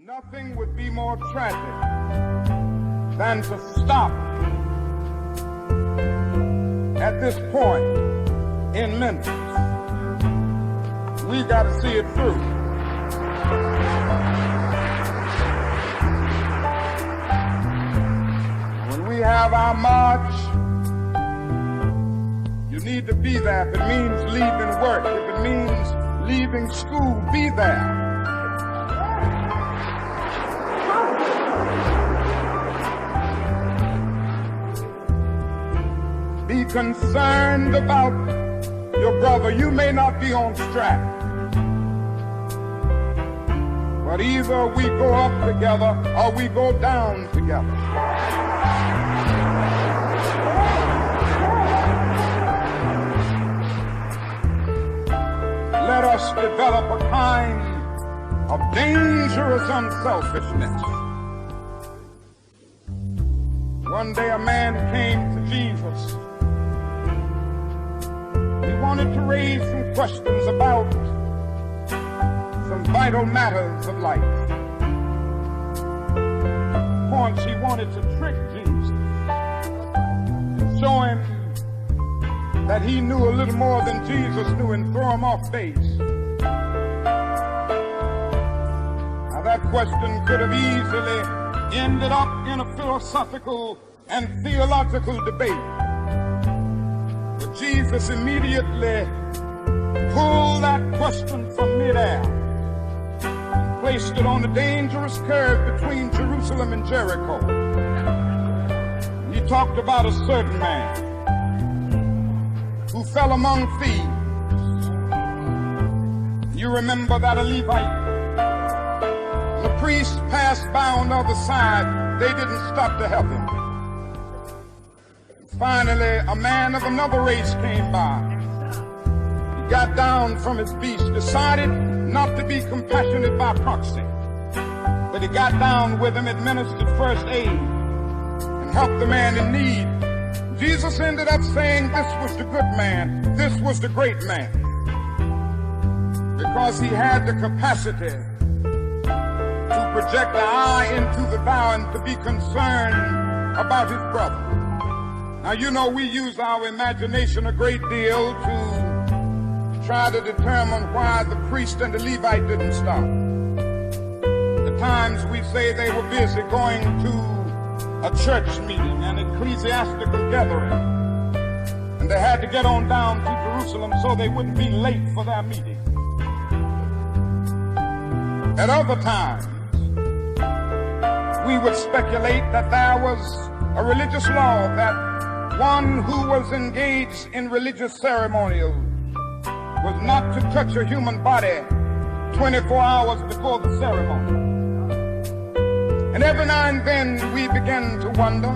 Nothing would be more tragic than to stop at this point in Memphis. We got to see it through. When we have our march, you need to be there. If it means leaving work, if it means leaving school, be there. Be concerned about your brother. You may not be on strike, but either we go up together or we go down together. Let us develop a kind of dangerous unselfishness. One day a man came to Jesus. He wanted to raise some questions about some vital matters of life. Points he wanted to trick Jesus and show him that he knew a little more than Jesus knew and throw him off base. Now that question could have easily ended up in a philosophical and theological debate. But Jesus immediately pulled that question from midair and placed it on a dangerous curve between Jerusalem and Jericho. He talked about a certain man who fell among thieves. You remember that a Levite, the priest passed by on the other side, they didn't stop to help him. Finally, a man of another race came by. He got down from his beast, decided not to be compassionate by proxy, but he got down with him, administered first aid, and helped the man in need. Jesus ended up saying this was the good man, this was the great man, because he had the capacity to project the eye into the thou and to be concerned about his brother. Now, you know, we use our imagination a great deal to try to determine why the priest and the Levite didn't stop. At times we say they were busy going to a church meeting, an ecclesiastical gathering, and they had to get on down to Jerusalem so they wouldn't be late for their meeting. At other times, we would speculate that there was a religious law that one who was engaged in religious ceremonials was not to touch a human body 24 hours before the ceremony. And every now and then we begin to wonder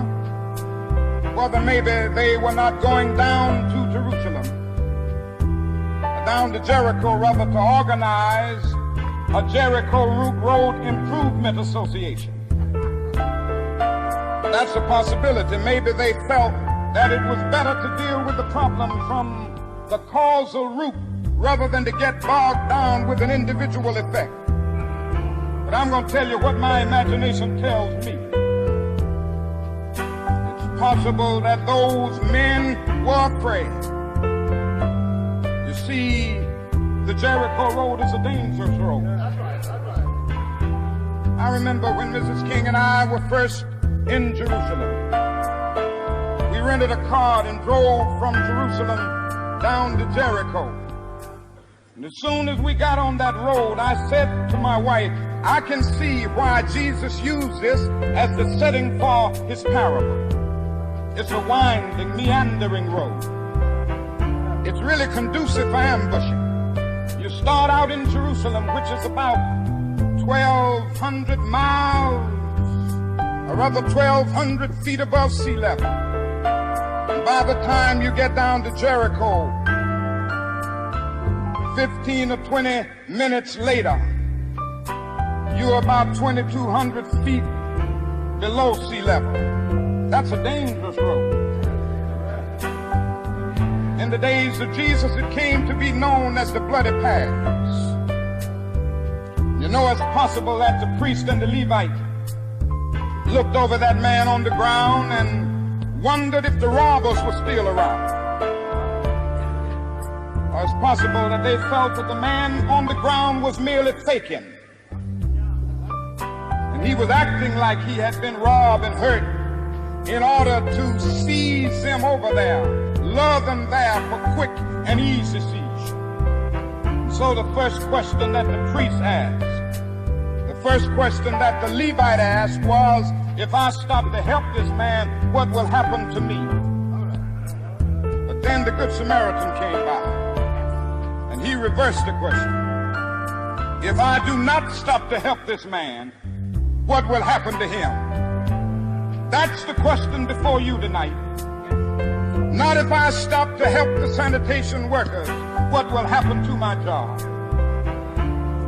whether maybe they were not going down to Jerusalem, down to Jericho rather, to organize a Jericho Road Improvement Association. That's a possibility. Maybe they felt that it was better to deal with the problem from the causal root rather than to get bogged down with an individual effect. But I'm going to tell you what my imagination tells me. It's possible that those men were afraid. You see, the Jericho Road is a dangerous road. I remember when Mrs. King and I were first in Jerusalem. We rented a car and drove from Jerusalem down to Jericho. And as soon as we got on that road, I said to my wife, I can see why Jesus used this as the setting for his parable. It's a winding, meandering road. It's really conducive for ambushing. You start out in Jerusalem, which is about 1,200 miles, or rather 1,200 feet above sea level. And by the time you get down to Jericho, 15 or 20 minutes later, you're about 2,200 feet below sea level. That's a dangerous road. In the days of Jesus, it came to be known as the bloody paths. You You know, it's possible that the priest and the Levite looked over that man on the ground and wondered if the robbers were still around. Or it's possible that they felt that the man on the ground was merely faking. And he was acting like he had been robbed and hurt in order to seize them over there, lure them there for quick and easy siege. So the first question that the priest asked, the first question that the Levite asked was, if I stop to help this man, what will happen to me? But then the Good Samaritan came by, and he reversed the question. If I do not stop to help this man, what will happen to him? That's the question before you tonight. Not if I stop to help the sanitation workers, what will happen to my job?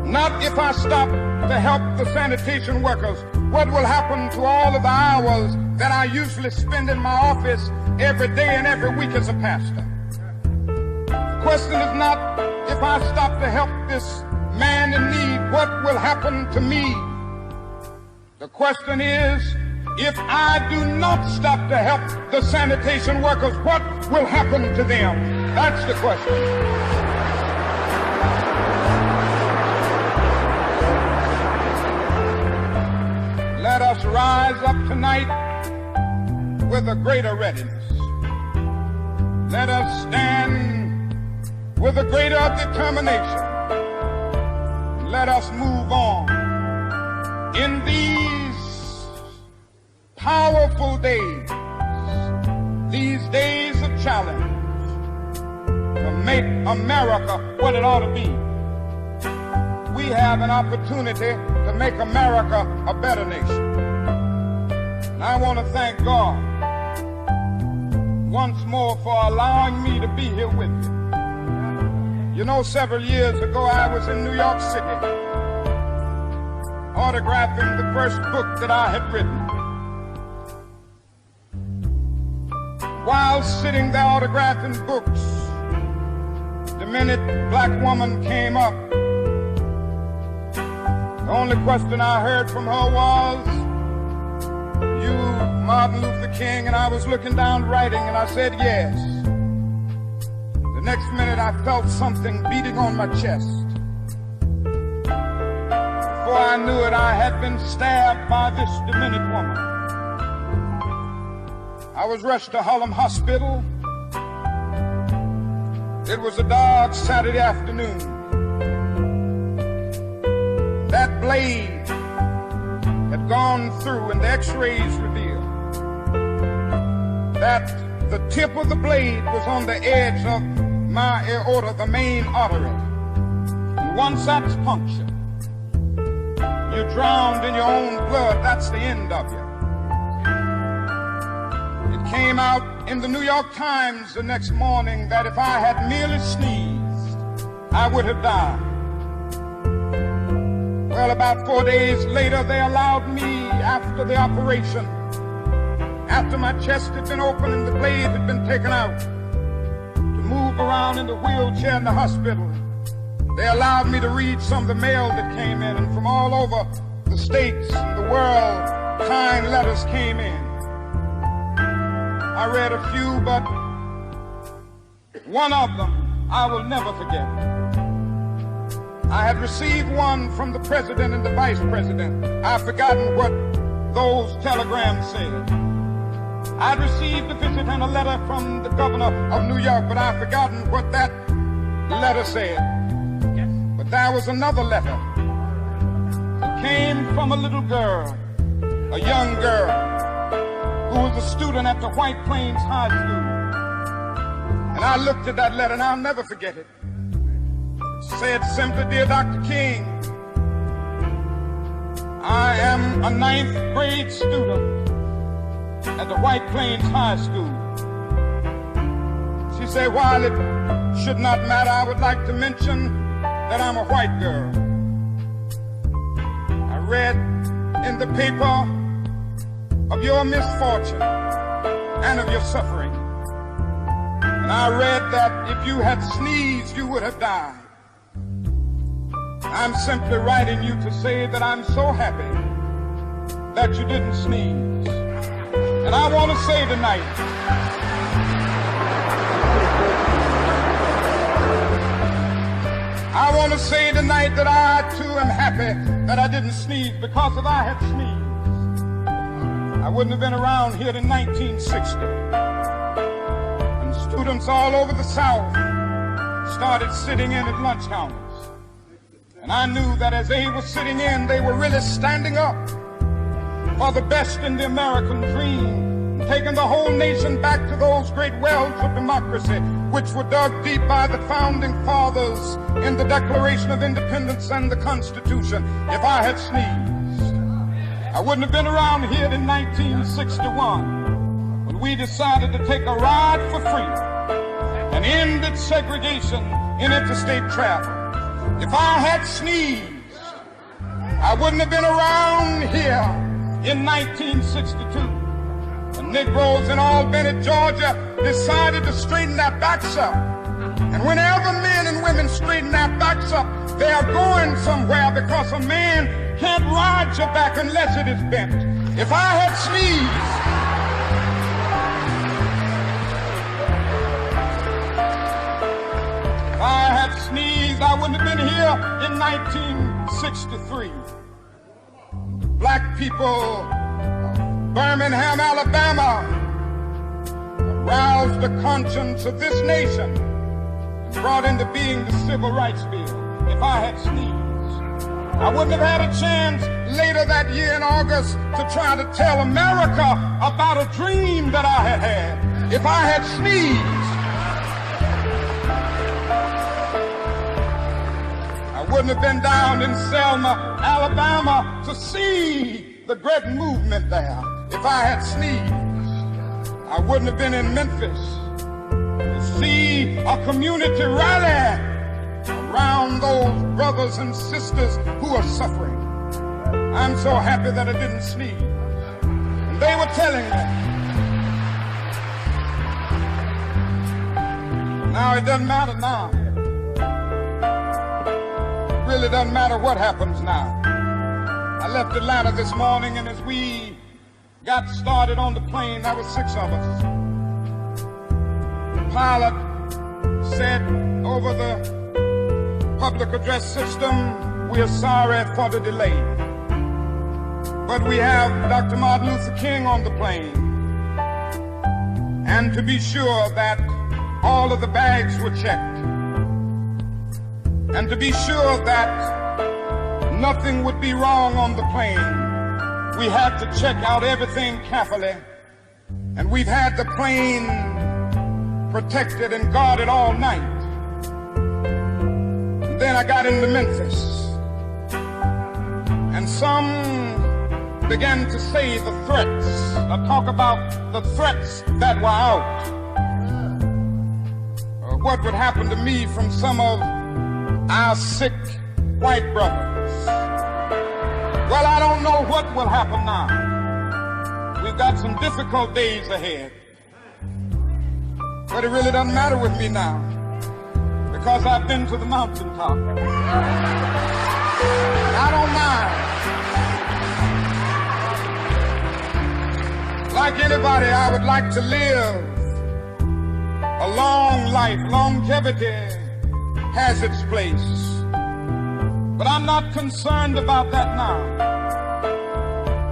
Not if I stop to help the sanitation workers, what will happen to all of the hours that I usually spend in my office every day and every week as a pastor? The question is not if I stop to help this man in need, what will happen to me? The question is, if I do not stop to help the sanitation workers, what will happen to them? That's the question. Let us rise up tonight with a greater readiness. Let us stand with a greater determination. Let us move on in these powerful days, these days of challenge, to make America what it ought to be. We have an opportunity to make America a better nation. And I want to thank God once more for allowing me to be here with you. You know, several years ago I was in New York City autographing the first book that I had written. While sitting there autographing books, the minute black woman came up, the only question I heard from her was, "You, Martin Luther King?" And I was looking down writing and I said, "Yes." The next minute I felt something beating on my chest. Before I knew it, I had been stabbed by this demented woman. I was rushed to Harlem Hospital. It was a dark Saturday afternoon. That blade had gone through and the x-rays revealed that the tip of the blade was on the edge of my aorta, the main artery. And once that's punctured, you're drowned in your own blood. That's the end of you. It came out in the New York Times the next morning that if I had merely sneezed, I would have died. Well, about 4 days later, they allowed me, after the operation, after my chest had been opened and the blade had been taken out, to move around in the wheelchair in the hospital. They allowed me to read some of the mail that came in, and from all over the states and the world, kind letters came in. I read a few, but one of them I will never forget. I had received one from the president and the vice president. I've forgotten what those telegrams said. I'd received a visit and a letter from the governor of New York, but I've forgotten what that letter said. But there was another letter. It came from a little girl, a young girl, who was a student at the White Plains High School. And I looked at that letter and I'll never forget it. It said simply, "Dear Dr. King, I am a 9th grade student at the White Plains High School." She said, "While it should not matter, I would like to mention that I'm a white girl. I read in the paper of your misfortune and of your suffering. And I read that if you had sneezed, you would have died. I'm simply writing you to say that I'm so happy that you didn't sneeze. And I want to say tonight, that I too am happy that I didn't sneeze, because if I had sneezed, I wouldn't have been around here in 1960. And students all over the South started sitting in at lunch counters. And I knew that as they were sitting in, they were really standing up for the best in the American dream, taking the whole nation back to those great wells of democracy which were dug deep by the founding fathers in the Declaration of Independence and the Constitution. If I had sneezed, I wouldn't have been around here in 1961 when we decided to take a ride for freedom and ended segregation in interstate travel. If I had sneezed, I wouldn't have been around here in 1962. The Negroes in Albany, Georgia, decided to straighten their backs up. And whenever men and women straighten their backs up, they are going somewhere, because a man can't ride your back unless it is bent. If I had sneezed, I wouldn't have been here in 1963. Black people of Birmingham, Alabama, aroused the conscience of this nation and brought into being the Civil Rights Bill. If I had sneezed, I wouldn't have had a chance later that year in August to try to tell America about a dream that I had had. If I had sneezed, wouldn't have been down in Selma, Alabama to see the great movement there. If I had sneezed, I wouldn't have been in Memphis to see a community rally around those brothers and sisters who are suffering. I'm so happy that I didn't sneeze. And they were telling me, now it doesn't matter now. Really doesn't matter what happens now. I left Atlanta this morning, and as we got started on the plane, there were 6 of us. The pilot said over the public address system, "We are sorry for the delay, but we have Dr. Martin Luther King on the plane, and to be sure that all of the bags were checked, and to be sure that nothing would be wrong on the plane, we had to check out everything carefully. And we've had the plane protected and guarded all night." And then I got into Memphis, and some began to say the threats. I talk about the threats that were out. What would happen to me from some of our sick white brothers. Well, I don't know what will happen now. We've got some difficult days ahead. But it really doesn't matter with me now, because I've been to the mountaintop. I don't mind. Like anybody, I would like to live a long life. Longevity has its place. But I'm not concerned about that now.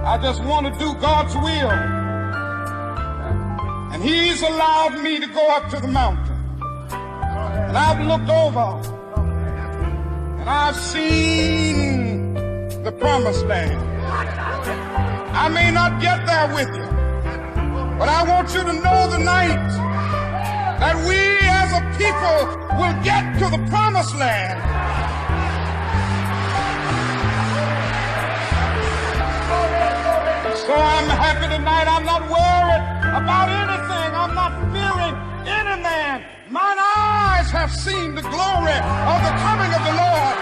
I just want to do God's will. And He's allowed me to go up to the mountain. And I've looked over, and I've seen the promised land. I may not get there with you, but I want you to know tonight that we as a people will get to the promised land. So I'm happy tonight. I'm not worried about anything. I'm not fearing any man. Mine eyes have seen the glory of the coming of the Lord.